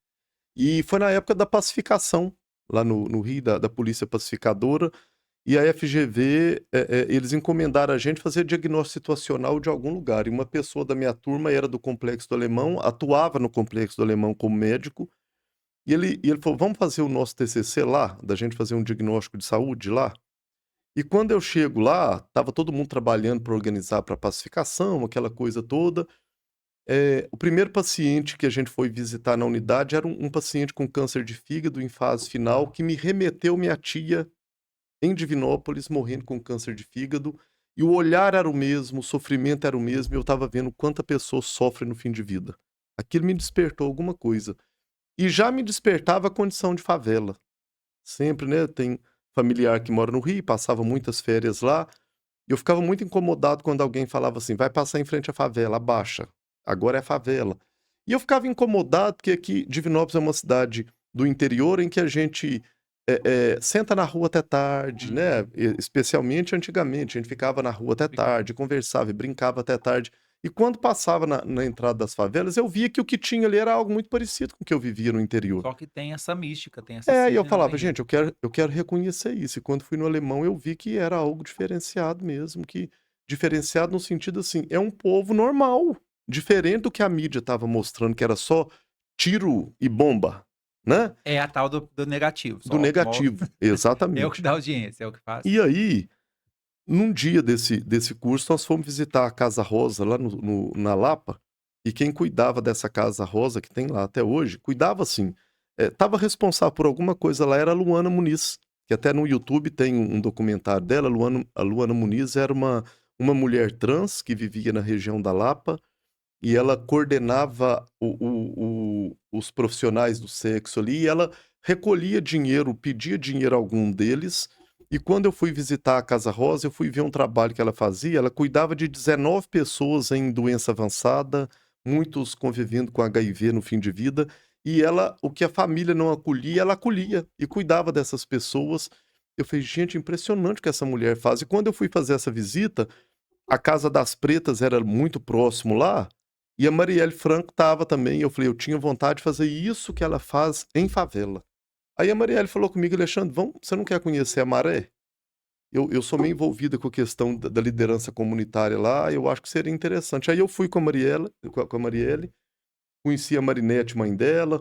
E foi na época da pacificação, lá no Rio, da polícia pacificadora, e a FGV, eles encomendaram a gente fazer diagnóstico situacional de algum lugar. E uma pessoa da minha turma era do Complexo do Alemão, atuava no Complexo do Alemão como médico, e ele falou: "Vamos fazer o nosso TCC lá, da gente fazer um diagnóstico de saúde lá?" E quando eu chego lá, estava todo mundo trabalhando para organizar para pacificação, aquela coisa toda. O primeiro paciente que a gente foi visitar na unidade era um paciente com câncer de fígado em fase final, que me remeteu minha tia em Divinópolis, morrendo com câncer de fígado, e o olhar era o mesmo, o sofrimento era o mesmo, e eu estava vendo quanta pessoa sofre no fim de vida. Aquilo me despertou alguma coisa. E já me despertava a condição de favela. Sempre, né, tem familiar que mora no Rio, passava muitas férias lá, e eu ficava muito incomodado quando alguém falava assim: "Vai passar em frente à favela, abaixa, agora é favela". E eu ficava incomodado, porque aqui Divinópolis é uma cidade do interior em que a gente, senta na rua até tarde, né, Uhum. especialmente antigamente, a gente ficava na rua até Fica tarde, conversava e brincava até tarde. E quando passava na entrada das favelas, eu via que o que tinha ali era algo muito parecido com o que eu vivia no interior. só que tem essa mística, tem essa E eu sigla, não tem falava: jeito. "Gente, eu quero reconhecer isso", e quando fui no alemão eu vi que era algo diferenciado mesmo, que diferenciado no sentido, assim, é um povo normal, diferente do que a mídia estava mostrando, que era só tiro e bomba, né, É a tal do negativo, do só mostra negativo. é o que Exatamente. dá audiência, é o que faz. E aí, num dia desse curso, nós fomos visitar a Casa Rosa lá na Lapa, e quem cuidava dessa Casa Rosa, que tem lá até hoje, cuidava assim, estava responsável por alguma coisa lá, era a Luana Muniz, que até no YouTube tem um documentário dela. A Luana Muniz era uma mulher trans que vivia na região da Lapa, e ela coordenava os profissionais do sexo ali, e ela recolhia dinheiro, pedia dinheiro a algum deles, e quando eu fui visitar a Casa Rosa, eu fui ver um trabalho que ela fazia. Ela cuidava de 19 pessoas em doença avançada, muitos convivendo com HIV no fim de vida, e ela, o que a família não acolhia, ela acolhia e cuidava dessas pessoas. Eu falei: "Gente, impressionante o que essa mulher faz". E quando eu fui fazer essa visita, a Casa das Pretas era muito próximo lá, e a Marielle Franco estava também. Eu falei: "Eu tinha vontade de fazer isso que ela faz em favela". Aí a Marielle falou comigo: "Alexandre, vamos, você não quer conhecer a Maré? Eu sou meio envolvida com a questão da liderança comunitária lá, eu acho que seria interessante". Aí eu fui com a Marielle, conheci a Marinete, mãe dela,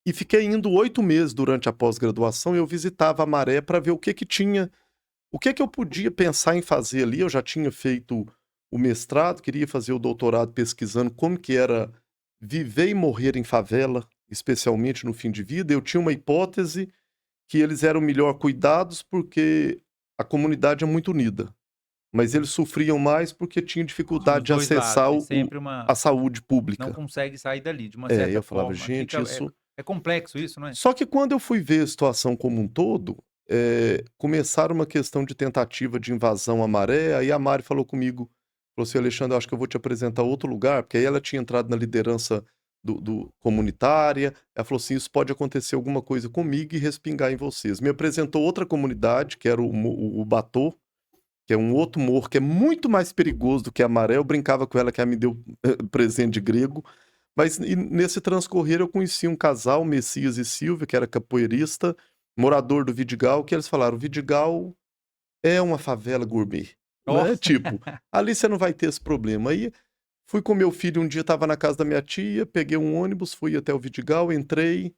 e fiquei indo 8 meses durante a pós-graduação. Eu visitava a Maré para ver o que que tinha, o que que eu podia pensar em fazer ali. Eu já tinha feito o mestrado, queria fazer o doutorado pesquisando como que era viver e morrer em favela, especialmente no fim de vida. Eu tinha uma hipótese que eles eram melhor cuidados porque a comunidade é muito unida, mas eles sofriam mais porque tinham Dos dificuldade de 2 lados, acessar tem o sempre uma a saúde não pública. consegue sair dali, de uma Eu certa falava: forma, "Gente, fica isso". é complexo isso, não é? Só que quando eu fui ver a situação como um todo, começaram uma questão de tentativa de invasão à Maré. Aí a Mari falou comigo, falou assim: "Alexandre, eu acho que eu vou te apresentar outro lugar", porque aí ela tinha entrado na liderança do comunitária. Ela falou assim: "Isso pode acontecer alguma coisa comigo e respingar em vocês". Me apresentou outra comunidade, que era o Batô, que é um outro morro que é muito mais perigoso do que a Maré. Eu brincava com ela que ela me deu presente de grego, Mas nesse transcorrer eu conheci um casal, Messias e Silvia, que era capoeirista, morador do Vidigal, que eles falaram: o Vidigal é uma favela gourmet, Ó, né? Tipo, ali você não vai ter esse problema. Aí fui com meu filho, um dia estava na casa da minha tia, peguei um ônibus, fui até o Vidigal, entrei,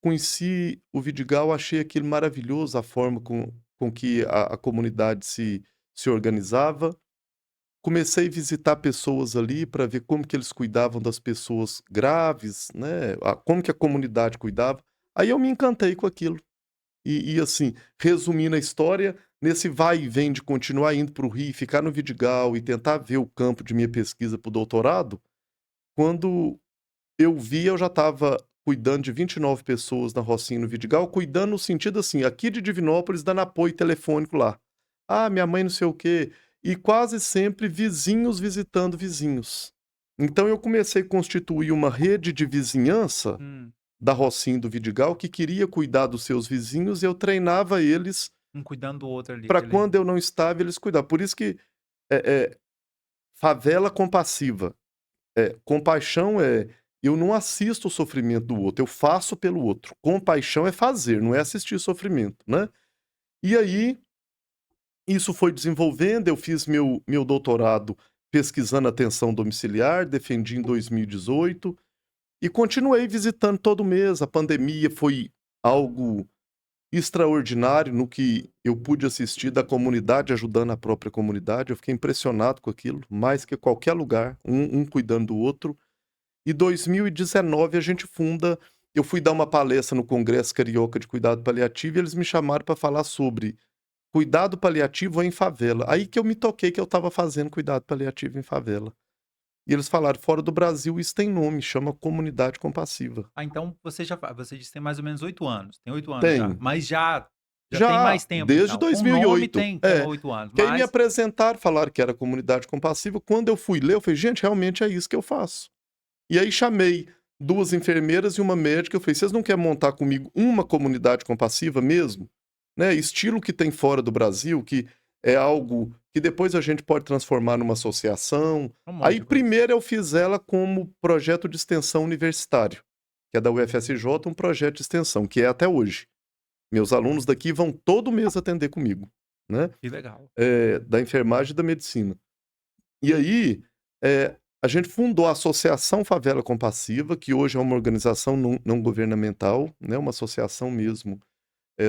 conheci o Vidigal, achei aquilo maravilhoso, a forma com que a comunidade se organizava. Comecei a visitar pessoas ali para ver como que eles cuidavam das pessoas graves, né? Como que a comunidade cuidava. Aí eu me encantei com aquilo. E assim, resumindo a história, nesse vai e vem de continuar indo para o Rio, ficar no Vidigal e tentar ver o campo de minha pesquisa para o doutorado, quando eu vi, eu já estava cuidando de 29 pessoas na Rocinha no Vidigal, cuidando no sentido assim, aqui de Divinópolis, dando apoio telefônico lá. Ah, minha mãe não sei o quê. E quase sempre vizinhos visitando vizinhos. Então eu comecei a constituir uma rede de vizinhança da Rocinha do Vidigal que queria cuidar dos seus vizinhos e eu treinava eles um cuidando do outro ali, para que quando eu não estava, eles cuidavam. Por isso que favela compassiva. Compaixão eu não assisto o sofrimento do outro, eu faço pelo outro. Compaixão é fazer, não é assistir sofrimento, né? E aí, isso foi desenvolvendo, eu fiz meu doutorado pesquisando atenção domiciliar, defendi em 2018 e continuei visitando todo mês. A pandemia foi algo extraordinário no que eu pude assistir da comunidade ajudando a própria comunidade. Eu fiquei impressionado com aquilo, mais que qualquer lugar, um cuidando do outro. E 2019 a gente funda. Eu fui dar uma palestra no Congresso Carioca de Cuidado Paliativo e eles me chamaram para falar sobre cuidado paliativo em favela. Aí que eu me toquei que eu estava fazendo cuidado paliativo em favela. E eles falaram: fora do Brasil isso tem nome, chama comunidade compassiva. Ah, então você disse que tem mais ou menos 8 anos. Tem 8 anos já. Tem. Mas já tem Já, mais tempo, desde então. Com o nome 2008. tem 8 anos, Que aí me mas apresentaram, falaram que era comunidade compassiva. Quando eu fui ler, eu falei: gente, realmente é isso que eu faço. E aí chamei 2 enfermeiras e uma médica. Eu falei: vocês não querem montar comigo uma comunidade compassiva mesmo? Né? Estilo que tem fora do Brasil, que é algo que depois a gente pode transformar numa associação. um monte Aí de coisa. primeiro eu fiz ela como projeto de extensão universitário, que é da UFSJ, um projeto de extensão, que é até hoje. Meus alunos daqui vão todo mês atender comigo, né? Que legal. Da enfermagem e da medicina. E aí, a gente fundou a Associação Favela Compassiva, que hoje é uma organização não governamental, né? Uma associação mesmo,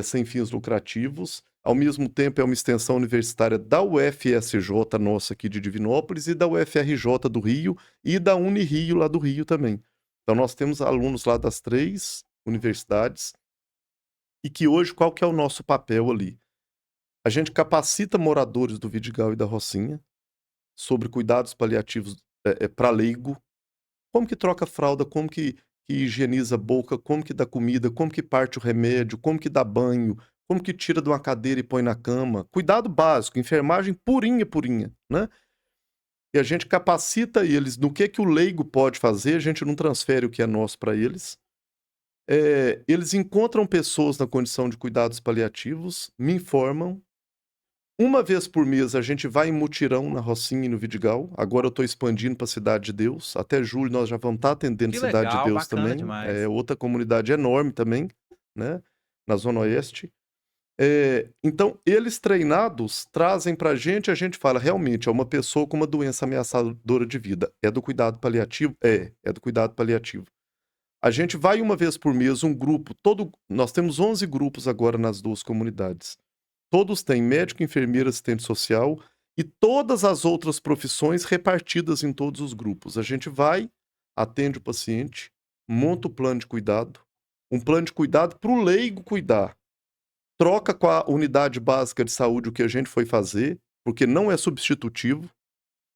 sem fins lucrativos. Ao mesmo tempo, é uma extensão universitária da UFSJ, nossa aqui de Divinópolis, e da UFRJ do Rio, e da Unirio lá do Rio também. Então, nós temos alunos lá das 3 universidades, e que hoje, qual que é o nosso papel ali? A gente capacita moradores do Vidigal e da Rocinha sobre cuidados paliativos para leigo, como que troca fralda, como que higieniza a boca, como que dá comida, como que parte o remédio, como que dá banho, como que tira de uma cadeira e põe na cama. Cuidado básico, enfermagem purinha, né? E a gente capacita eles no que o leigo pode fazer, a gente não transfere o que é nosso para eles. Eles encontram pessoas na condição de cuidados paliativos, me informam. Uma vez por mês a gente vai em mutirão na Rocinha e no Vidigal. Agora eu estou expandindo para Cidade de Deus. Até julho nós já vamos estar atendendo Que Cidade de legal, Deus bacana também. demais. É outra comunidade enorme também, né? Na Zona Oeste. Então, eles treinados trazem para a gente fala: realmente é uma pessoa com uma doença ameaçadora de vida. É do cuidado paliativo? É do cuidado paliativo. A gente vai uma vez por mês, um grupo, nós temos 11 grupos agora nas 2 comunidades. Todos têm médico, enfermeira, assistente social e todas as outras profissões repartidas em todos os grupos. A gente vai, atende o paciente, monta o plano de cuidado, um plano de cuidado para o leigo cuidar. Troca com a unidade básica de saúde o que a gente foi fazer, porque não é substitutivo,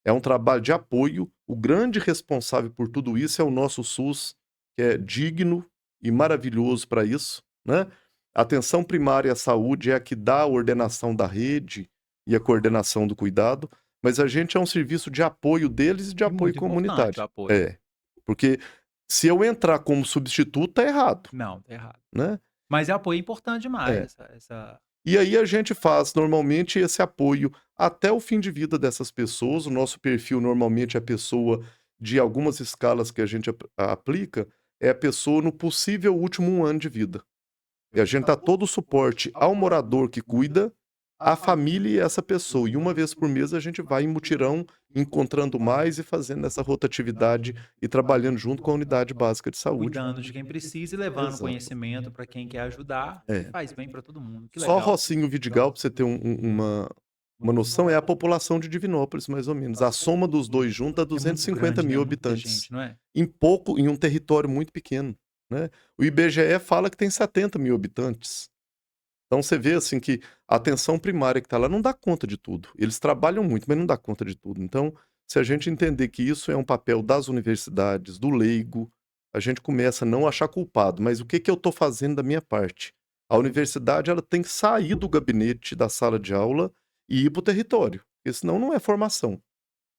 é um trabalho de apoio. O grande responsável por tudo isso é o nosso SUS, que é digno e maravilhoso para isso, né? A atenção primária à saúde é a que dá a ordenação da rede e a coordenação do cuidado, mas a gente é um serviço de apoio deles e de E apoio muito importante comunitário. o apoio. Porque se eu entrar como substituto, tá errado, Não, tá errado. né? Mas apoio é importante demais. E aí a gente faz normalmente esse apoio até o fim de vida dessas pessoas. O nosso perfil normalmente é a pessoa de algumas escalas que a gente aplica, é a pessoa no possível último 1 ano de vida. E a gente dá todo o suporte ao morador que cuida, à família e essa pessoa. E uma vez por mês a gente vai em mutirão, encontrando mais e fazendo essa rotatividade e trabalhando junto com a unidade básica de saúde. Cuidando de quem precisa e levando Exato. conhecimento para quem quer ajudar, e É. faz bem para todo mundo. Que Só legal. Rocinho Vidigal, para você ter uma noção, é a população de Divinópolis, mais ou menos. A soma dos dois juntos dá É muito 250 grande, né? mil Muita habitantes. gente, não é? Em um território muito pequeno, né? O IBGE fala que tem 70 mil habitantes. Então você vê assim que a atenção primária que está lá não dá conta de tudo. Eles trabalham muito, mas não dá conta de tudo. Então, se a gente entender que isso é um papel das universidades, do leigo, a gente começa a não achar culpado. Mas o que que eu estou fazendo da minha parte? A universidade ela tem que sair do gabinete, da sala de aula e ir para o território, porque senão não é formação,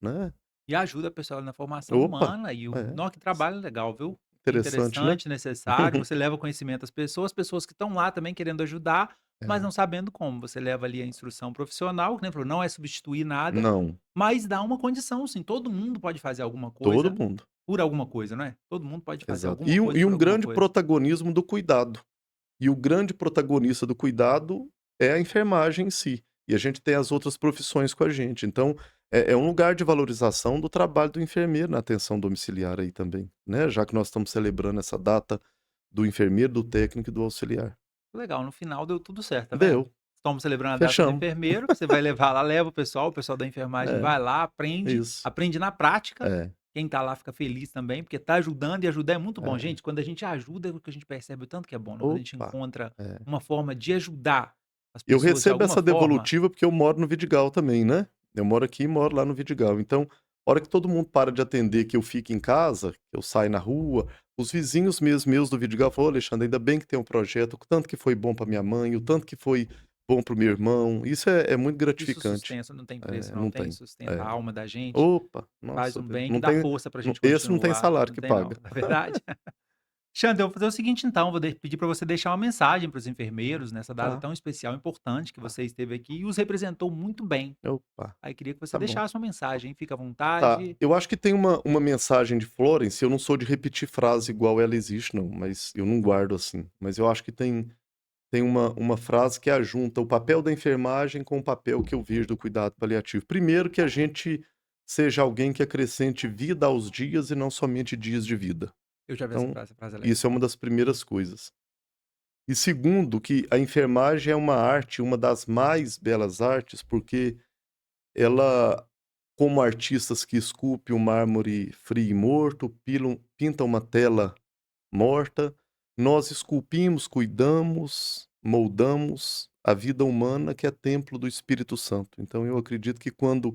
né? E ajuda a pessoa na formação Opa, humana e o é, nó que trabalho legal, viu? interessante, né? Interessante, necessário, você leva conhecimento às pessoas que estão lá também querendo ajudar, mas É, não sabendo como. Você leva ali a instrução profissional, que nem falou, não é substituir nada, não, mas dá uma condição, sim. Todo mundo pode fazer alguma todo coisa mundo, por alguma coisa, não é? Todo mundo pode fazer exato. alguma coisa E por um alguma grande coisa. protagonismo do cuidado. E o grande protagonista do cuidado é a enfermagem em si. E a gente tem as outras profissões com a gente. Então, é um lugar de valorização do trabalho do enfermeiro na atenção domiciliar aí também, né? Já que nós estamos celebrando essa data do enfermeiro, do técnico e do auxiliar. Legal, no final deu tudo certo, tá vendo? Deu, Estamos celebrando a data do fechamos. enfermeiro, você vai levar lá, leva o pessoal da enfermagem É, vai lá, aprende, isso. aprende na prática. É, Quem tá lá fica feliz também, porque tá ajudando e ajudar é muito bom. é. Gente, quando a gente ajuda, é o que a gente percebe o tanto que é bom, né? Quando a gente Opa, encontra é. uma forma de ajudar as Eu pessoas de recebo alguma essa forma, devolutiva porque eu moro no Vidigal também, né. Eu moro aqui e moro lá no Vidigal. Então, a hora que todo mundo para de atender, que eu fico em casa, que eu saio na rua, os vizinhos mesmo meus do Vidigal falam: "Ô Alexandre, ainda bem que tem um projeto, o tanto que foi bom para minha mãe, o tanto que foi bom para o meu irmão". Isso é muito isso gratificante. sustenta, não tem preço É, não, não tem, tem. sustenta a É. alma da gente, Opa, faz nossa um Deus, bem que não dá tem força pra gente esse não tem continuar. salário Não que tem não, paga. não é verdade? Xander, eu vou fazer o seguinte então, vou pedir para você deixar uma mensagem para os enfermeiros nessa data Tá, tão especial, importante que tá. você esteve aqui e os representou muito bem. Opa, Aí queria que você tá bom. deixasse uma mensagem, hein? Fica à Tá, vontade. eu acho que tem uma mensagem de Florence, eu não sou de repetir frase igual ela existe não, mas eu não guardo assim, mas eu acho que tem uma frase que ajunta o papel da enfermagem com o papel que eu vejo do cuidado paliativo. Primeiro que a gente seja alguém que acrescente vida aos dias e não somente dias de vida. Eu já vi Então, essa frase é legal. isso é uma das primeiras coisas. E segundo que a enfermagem é uma arte, uma das mais belas artes, porque ela, como artistas que esculpem um mármore frio e morto, pintam uma tela morta, nós esculpimos, cuidamos, moldamos a vida humana que é templo do Espírito Santo. Então eu acredito que quando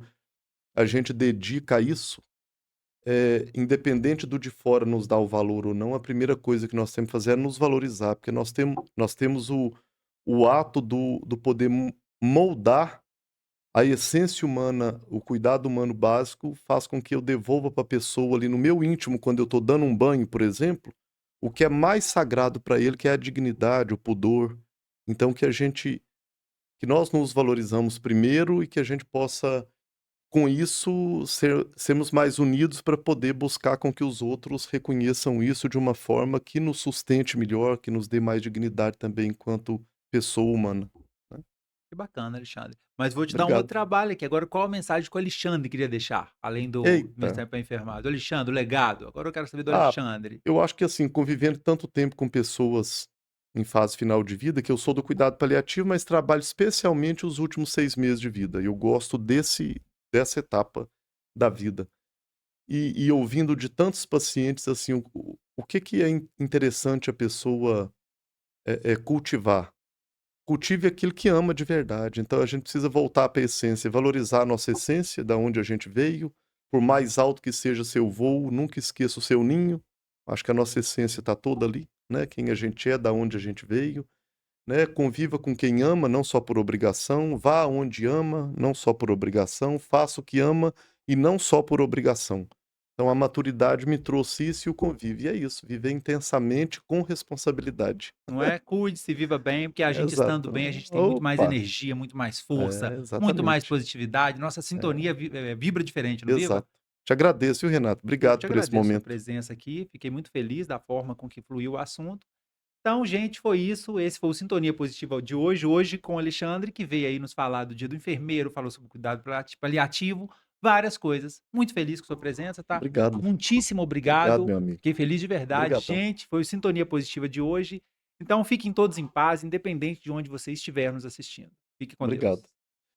a gente dedica a isso, independente do de fora nos dar o valor ou não, a primeira coisa que nós temos que fazer é nos valorizar, porque nós temos o ato do poder moldar a essência humana, o cuidado humano básico faz com que eu devolva para a pessoa ali no meu íntimo, quando eu estou dando um banho, por exemplo, o que é mais sagrado para ele, que é a dignidade, o pudor. Então que nós nos valorizamos primeiro e que a gente possa, com isso, sermos mais unidos para poder buscar com que os outros reconheçam isso de uma forma que nos sustente melhor, que nos dê mais dignidade também enquanto pessoa humana, né. Que bacana, Alexandre. Mas vou te dar um outro Obrigado. trabalho aqui. Agora, qual a mensagem que o Alexandre queria deixar? Além do Eita. mensagem para enfermado. Alexandre, o legado. Agora eu quero saber do Ah, Alexandre. eu acho que assim, convivendo tanto tempo com pessoas em fase final de vida, que eu sou do cuidado paliativo, mas trabalho especialmente os últimos 6 meses de vida. Eu gosto dessa etapa da vida. E ouvindo de tantos pacientes, assim, o que que é interessante a pessoa cultivar? Cultive aquilo que ama de verdade. Então a gente precisa voltar para a essência, valorizar a nossa essência, da onde a gente veio, por mais alto que seja seu voo, nunca esqueça o seu ninho. Acho que a nossa essência está toda ali, né? Quem a gente é, da onde a gente veio, né? Conviva com quem ama, não só por obrigação, vá aonde ama, não só por obrigação, faça o que ama e não só por obrigação. Então a maturidade me trouxe isso e o convívio. E é isso, viver intensamente com responsabilidade. Não é? Cuide-se, viva bem, porque a gente estando Exato. bem, a gente tem muito mais Opa! energia, muito mais força, É, muito mais exatamente. positividade. Nossa É, sintonia vibra diferente, não vibra? exato. Te agradeço, viu, Renato? Eu Obrigado te por esse agradeço a sua momento. presença aqui, fiquei muito feliz da forma com que fluiu o assunto. Então, gente, foi isso. Esse foi o Sintonia Positiva de hoje. Hoje com o Alexandre, que veio aí nos falar do Dia do Enfermeiro, falou sobre cuidado paliativo, várias coisas. Muito feliz com sua presença, tá? Obrigado. Muitíssimo Obrigado, obrigado. meu amigo. Fiquei feliz de verdade. Obrigadão. Gente, foi o Sintonia Positiva de hoje. Então, fiquem todos em paz, independente de onde você estiver nos assistindo. Fique com Obrigado. Deus.